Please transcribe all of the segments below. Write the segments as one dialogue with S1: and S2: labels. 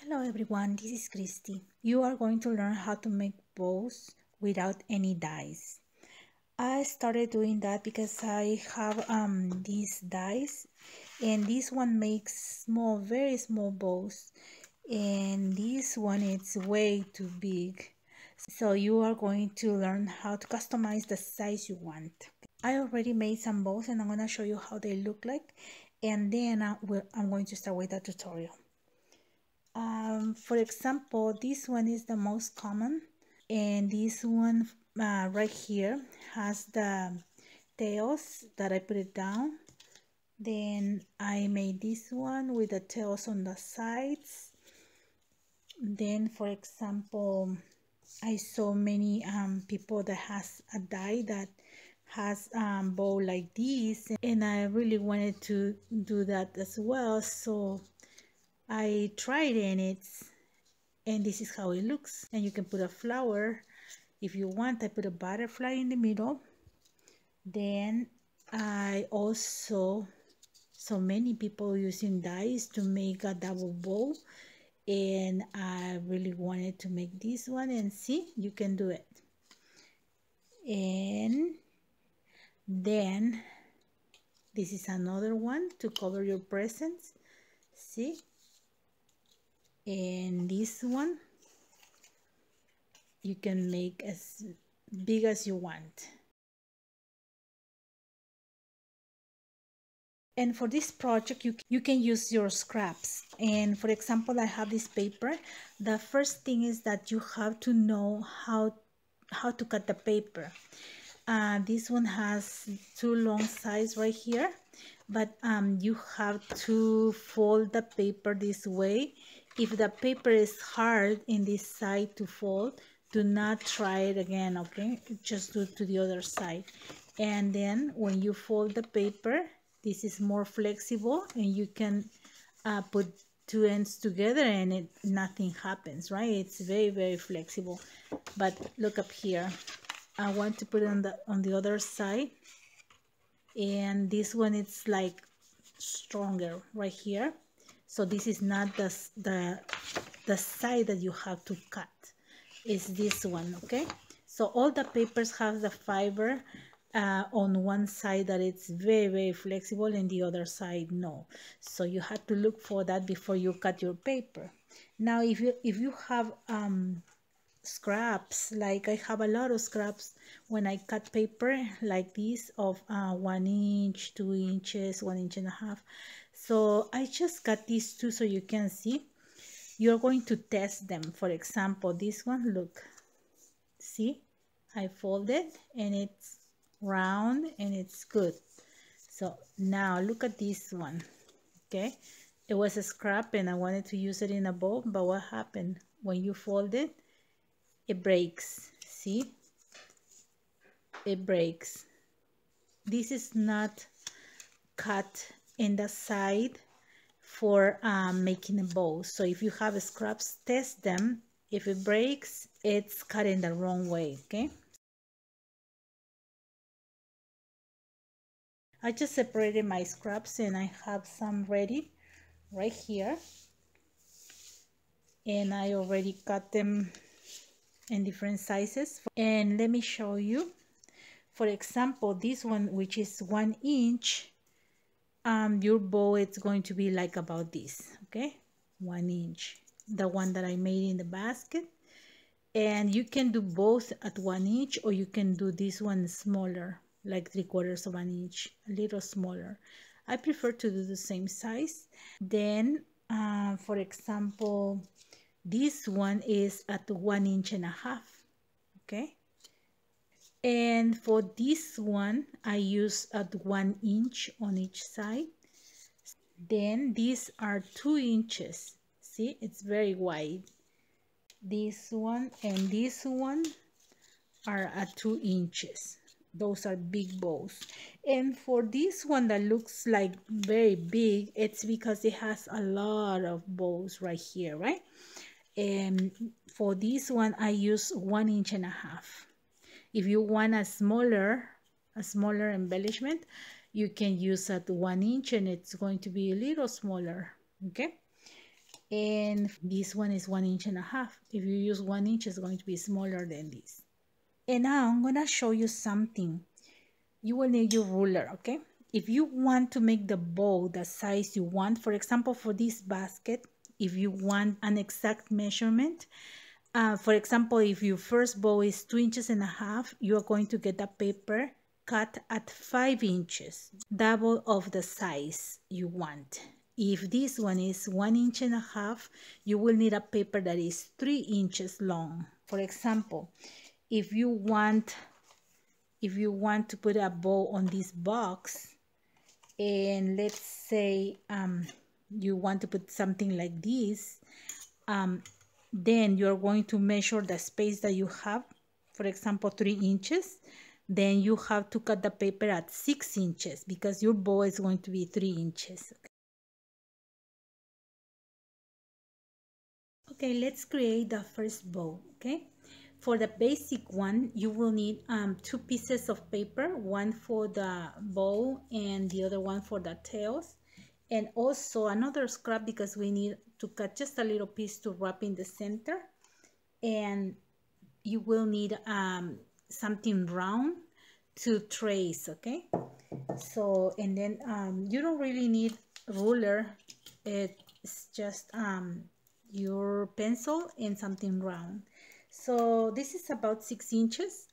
S1: Hello everyone, this is Christy. You are going to learn how to make bows without any dies. I started doing that because I have these dies, and this one makes small, very small bows, and this one is way too big. So you are going to learn how to customize the size you want. I already made some bows and I'm going to show you how they look like, and then I'm going to start with the tutorial. For example, this one is the most common, and this one right here has the tails that I put it down. Then I made this one with the tails on the sides. Then, for example, I saw many people that has a die that has bow like this, and I really wanted to do that as well, so I tried and this is how it looks. And you can put a flower if you want. I put a butterfly in the middle. Then I also saw many people using dies to make a double bow, and I really wanted to make this one, and see, you can do it. And then this is another one to cover your presents, see. And this one you can make as big as you want. And for this project, you can use your scraps. And for example, I have this paper. The first thing is that you have to know how to cut the paper. This one has two long sides right here, but you have to fold the paper this way. If the paper is hard in this side to fold, do not try it again, okay? Just do it to the other side. And then when you fold the paper, this is more flexible, and you can put two ends together and nothing happens, right? It's very, very flexible. But look up here. I want to put it on the other side, and this one it's like stronger right here. So this is not the side that you have to cut. It's this one, okay? So all the papers have the fiber on one side that it's very, very flexible, and the other side no. So you have to look for that before you cut your paper. Now if you have scraps, like I have a lot of scraps when I cut paper like this of 1 inch, 2 inches, 1.5 inches. So I just cut these two so you can see. You're going to test them. For example, this one, look, see, I folded and it's round and it's good. So now look at this one, okay? It was a scrap and I wanted to use it in a bow, but what happened? When you fold it, it breaks, see? It breaks. This is not cut in the side for making a bow. So if you have scraps, test them. If it breaks, it's cut in the wrong way, okay? I just separated my scraps and I have some ready right here. And I already cut them in different sizes. And let me show you. For example, this one, which is 1 inch, your bow it's going to be like about this, okay? 1 inch, the one that I made in the basket. And you can do both at 1 inch, or you can do this one smaller, like 3/4 of an inch, a little smaller. I prefer to do the same size. Then for example, this one is at 1.5 inches, okay? And for this one, I use at 1 inch on each side. Then these are 2 inches. See, it's very wide. This one and this one are at 2 inches. Those are big bows. And for this one that looks like very big, it's because it has a lot of bows right here, right? And for this one, I use 1.5 inches. If you want a smaller embellishment, you can use at 1 inch and it's going to be a little smaller, okay? and this one is 1.5 inches. If you use 1 inch, it's going to be smaller than this. And now I'm gonna show you something. You will need your ruler, okay? If you want to make the bow the size you want, for example, for this basket, if you want an exact measurement, for example, if your first bow is 2.5 inches, you are going to get a paper cut at 5 inches, double of the size you want. If this one is 1.5 inches, you will need a paper that is 3 inches long. For example, if you want to put a bow on this box, and let's say you want to put something like this, then you're going to measure the space that you have, for example 3 inches. Then you have to cut the paper at 6 inches because your bow is going to be 3 inches. Okay, let's create the first bow. Okay, for the basic one, you will need 2 pieces of paper, one for the bow and the other one for the tails, and also another scrap because we need to cut just a little piece to wrap in the center. And you will need something round to trace. Okay, so, and then you don't really need ruler. It's just your pencil and something round. So this is about 6 inches.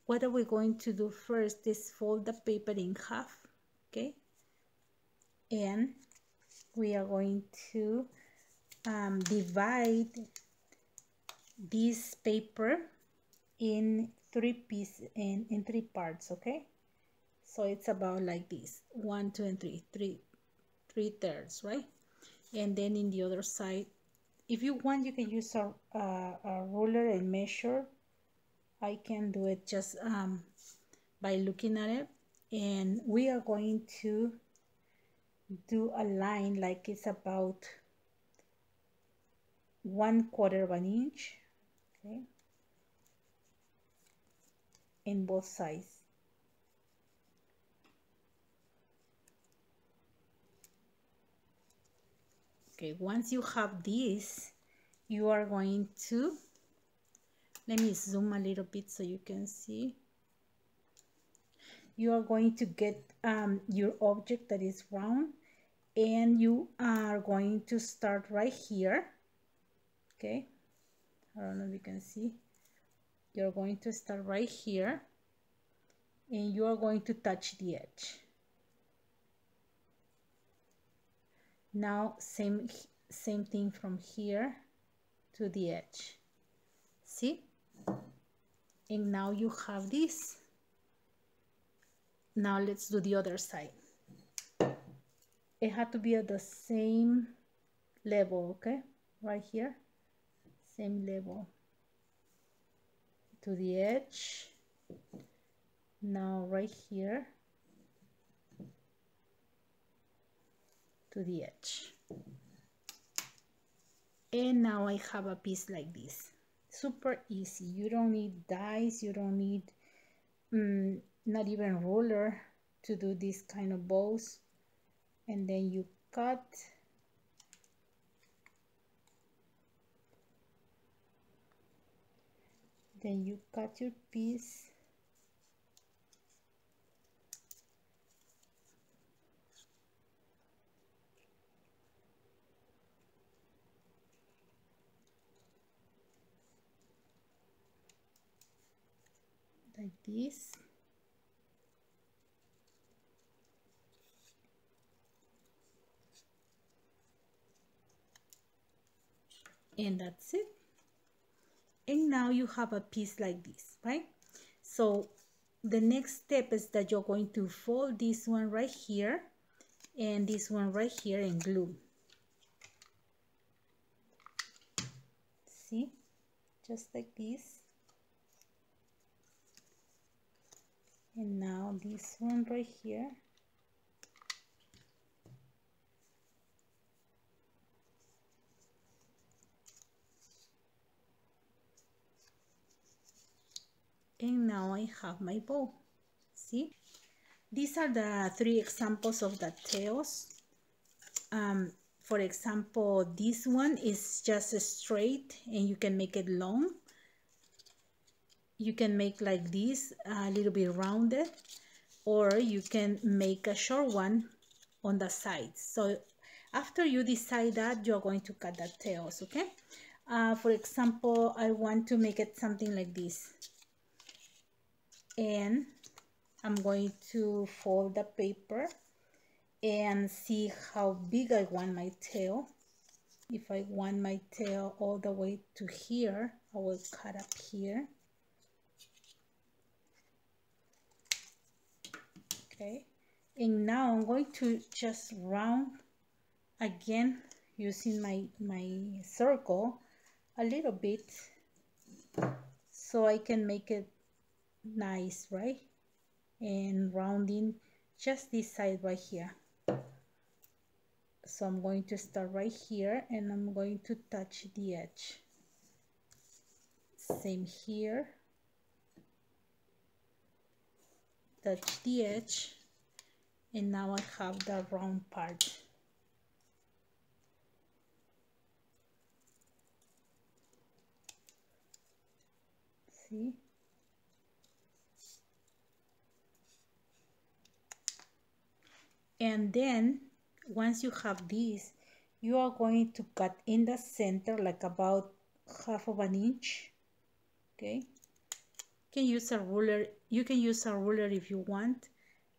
S1: What are we going to do first is fold the paper in half. Okay, and we are going to divide this paper in 3 pieces, in 3 parts. Okay, so it's about like this: 1, 2, and 3, 3/3, right? And then in the other side, if you want, you can use a ruler and measure. I can do it just by looking at it. And we are going to do a line like it's about 1/4 inch, okay, in both sides. Okay, once you have this, you are going to, let me zoom a little bit so you can see. You are going to get your object that is round, and you are going to start right here. Okay, I don't know if you can see. You're going to start right here, and you are going to touch the edge. Now same thing from here to the edge. See? And now you have this. Now let's do the other side. It had to be at the same level, okay? Right here, same level to the edge. Now right here to the edge. And now I have a piece like this. Super easy. You don't need dies, you don't need not even ruler to do this kind of bows. And then you cut. Then you cut your piece. Like this. And that's it. And now you have a piece like this, right? So the next step is that you're going to fold this one right here and this one right here and glue. See, just like this. And now this one right here. And now I have my bow. See, these are the 3 examples of the tails. For example, this one is just straight and you can make it long. You can make like this, a little bit rounded, or you can make a short one on the sides. So after you decide that, you're going to cut the tails, okay? For example, I want to make it something like this. And I'm going to fold the paper and see how big I want my tail. If I want my tail all the way to here, I will cut up here. Okay, and now I'm going to just round again using my circle a little bit so I can make it nice, right? And rounding just this side right here. So I'm going to start right here and I'm going to touch the edge. Same here. Touch the edge. And now I have the round part. See? And then once you have this, you are going to cut in the center like about 1/2 inch. Okay, you can use a ruler. You can use a ruler if you want.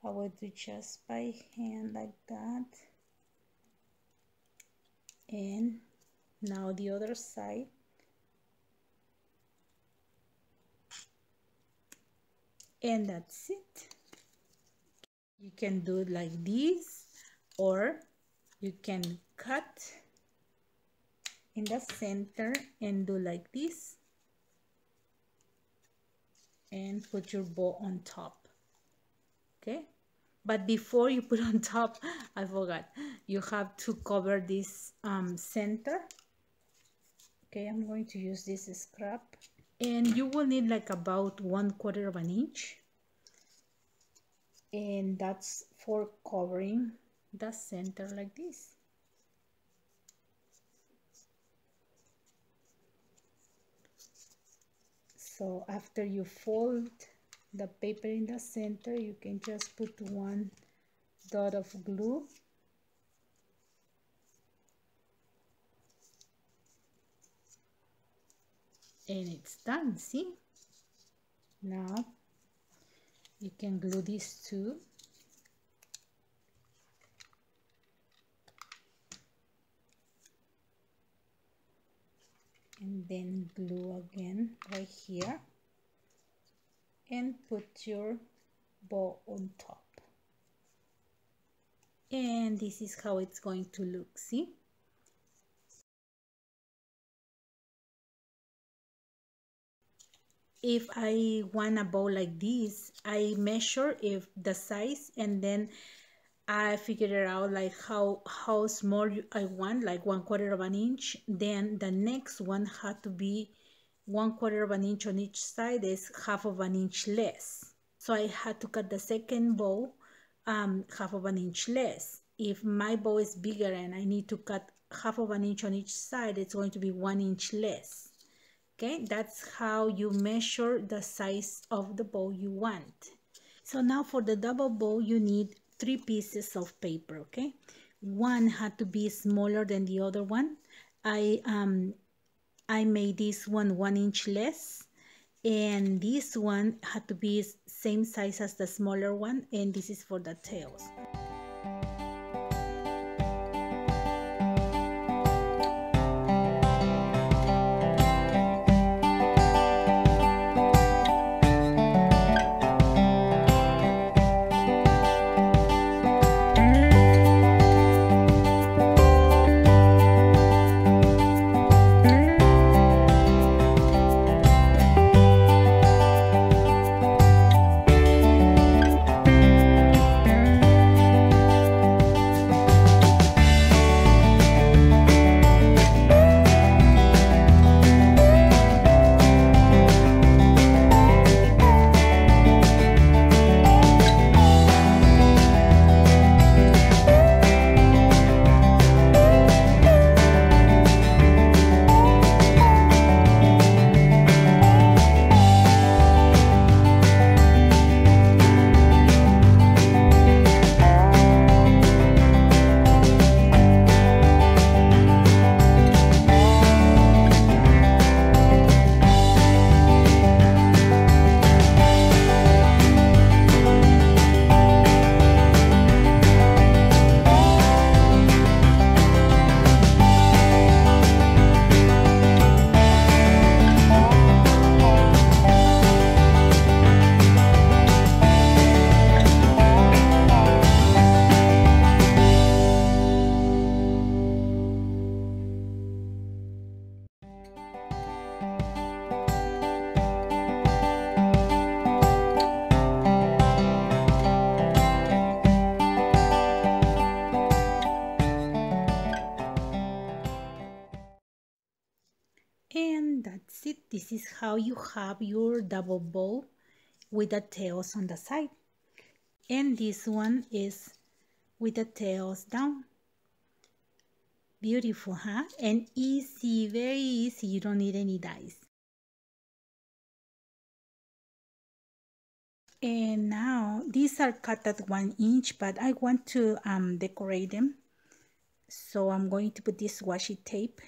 S1: I will do just by hand like that. And now the other side. And that's it. You can do it like this, or you can cut in the center and do like this and put your bow on top. Okay, but before you put on top, I forgot, you have to cover this center. Okay, I'm going to use this scrap, and you will need like about 1/4 inch, and that's for covering the center like this. So after you fold the paper in the center, you can just put one dot of glue and it's done. See, now you can glue these two. And then glue again right here and put your bow on top. And this is how it's going to look. See? If I want a bow like this, I measure if the size, and then I figured it out like how small I want, like 1/4 inch. Then the next one had to be 1/4 inch on each side, is 1/2 inch less. So I had to cut the second bow 1/2 inch less. If my bow is bigger and I need to cut 1/2 inch on each side, it's going to be 1 inch less. Okay, that's how you measure the size of the bow you want. So now for the double bow, you need 3 pieces of paper. Okay, one had to be smaller than the other one. I made this one 1 inch less, and this one had to be same size as the smaller one, and this is for the tails. And that's it. This is how you have your double bow with the tails on the side. And this one is with the tails down. Beautiful, huh? And easy, very easy. You don't need any dies. And now these are cut at 1 inch, but I want to decorate them. So I'm going to put this washi tape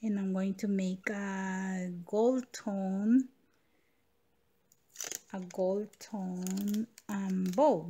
S1: and I'm going to make a gold tone bow.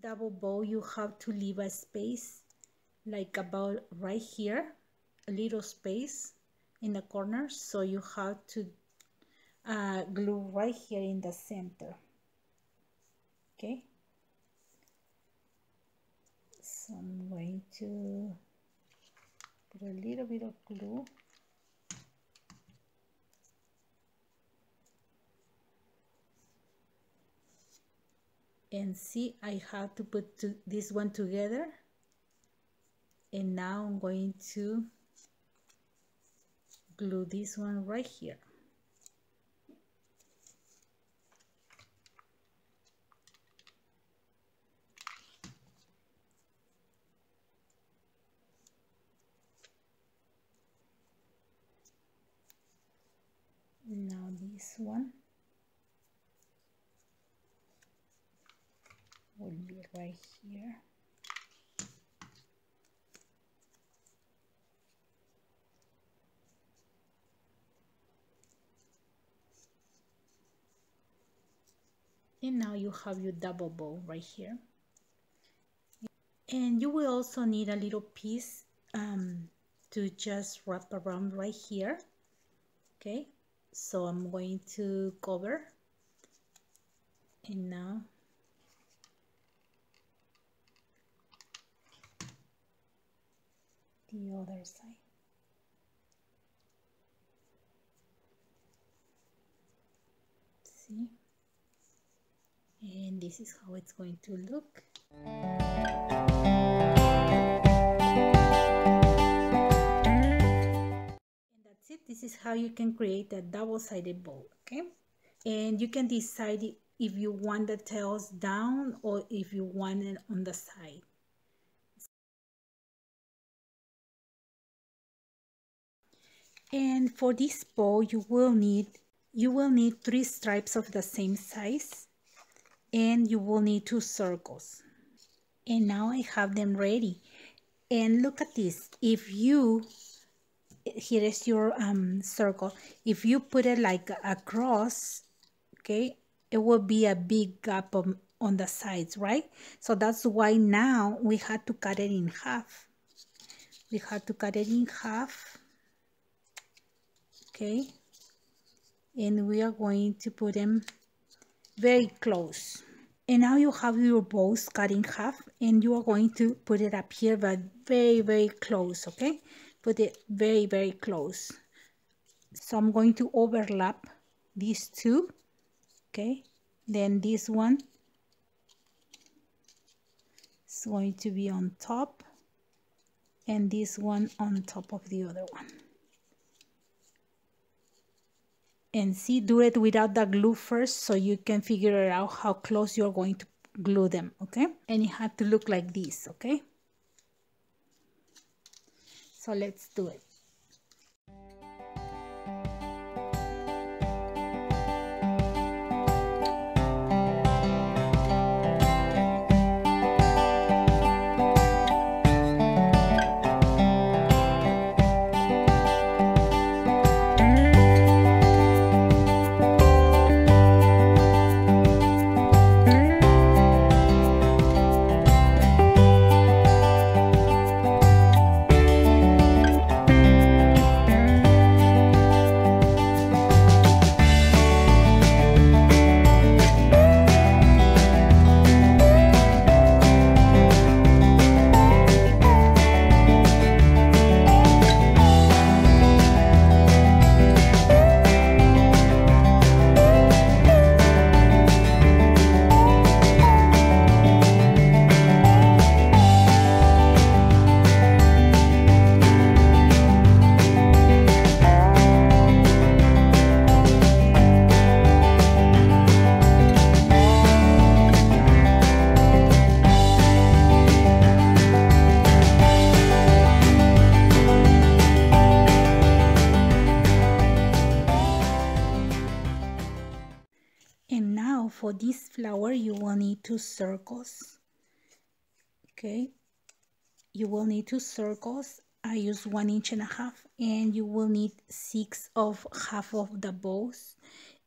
S1: Double bow, you have to leave a space like about right here, a little space in the corner, so you have to glue right here in the center. Okay, so I'm going to put a little bit of glue. And see, I have to put this one together, and now I'm going to glue this one right here. Now this one will be right here. And now you have your double bow right here. And you will also need a little piece to just wrap around right here. Okay, so I'm going to cover, and now the other side. See? And this is how it's going to look. And that's it. This is how you can create a double-sided bow, okay? And you can decide if you want the tails down or if you want it on the side. And for this bow, you will need 3 stripes of the same size, and you will need 2 circles. And now I have them ready. And look at this. If you, here is your circle. If you put it like across, okay, it will be a big gap on the sides, right? So that's why now we had to cut it in half. We had to cut it in half, okay? And we are going to put them very close. And now you have your bows cut in half, and you are going to put it up here, but very, very close, okay? Put it very, very close. So I'm going to overlap these two, okay? Then this one is going to be on top, and this one on top of the other one. And see, do it without the glue first so you can figure out how close you're going to glue them, okay? And it had to look like this, okay? So let's do it. And now for this flower, you will need 2 circles, okay? You will need 2 circles. I use 1.5 inches, and you will need 6 of half of the bows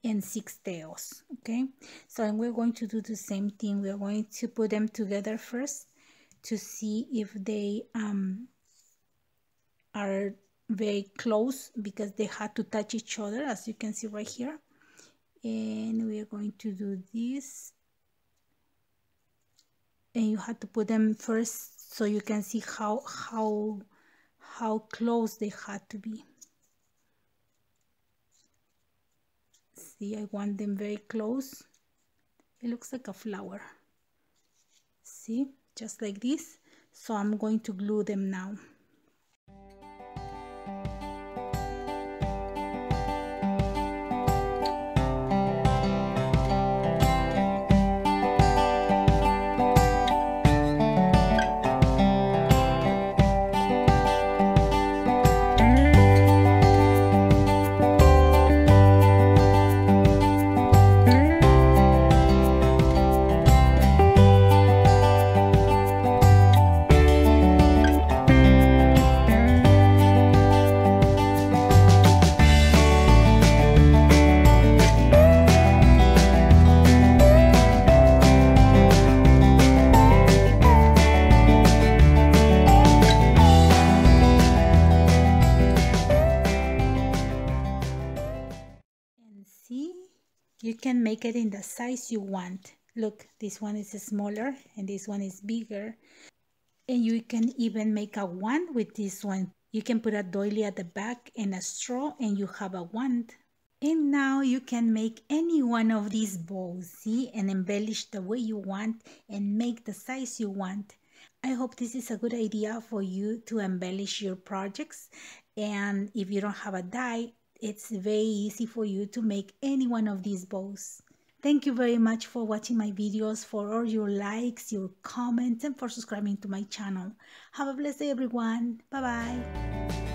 S1: and 6 tails, okay? So and we're going to do the same thing. We're going to put them together first to see if they are very close, because they had to touch each other, as you can see right here. And we are going to do this, and you have to put them first so you can see how close they had to be. See, I want them very close. It looks like a flower. See, just like this. So I'm going to glue them now. You can make it in the size you want. Look, this one is smaller and this one is bigger. And you can even make a wand with this one. You can put a doily at the back and a straw, and you have a wand. And now you can make any one of these bows, see, and embellish the way you want and make the size you want. I hope this is a good idea for you to embellish your projects. And if you don't have a die, it's very easy for you to make any one of these bows. Thank you very much for watching my videos, for all your likes, your comments, and for subscribing to my channel. Have a blessed day, everyone. Bye-bye.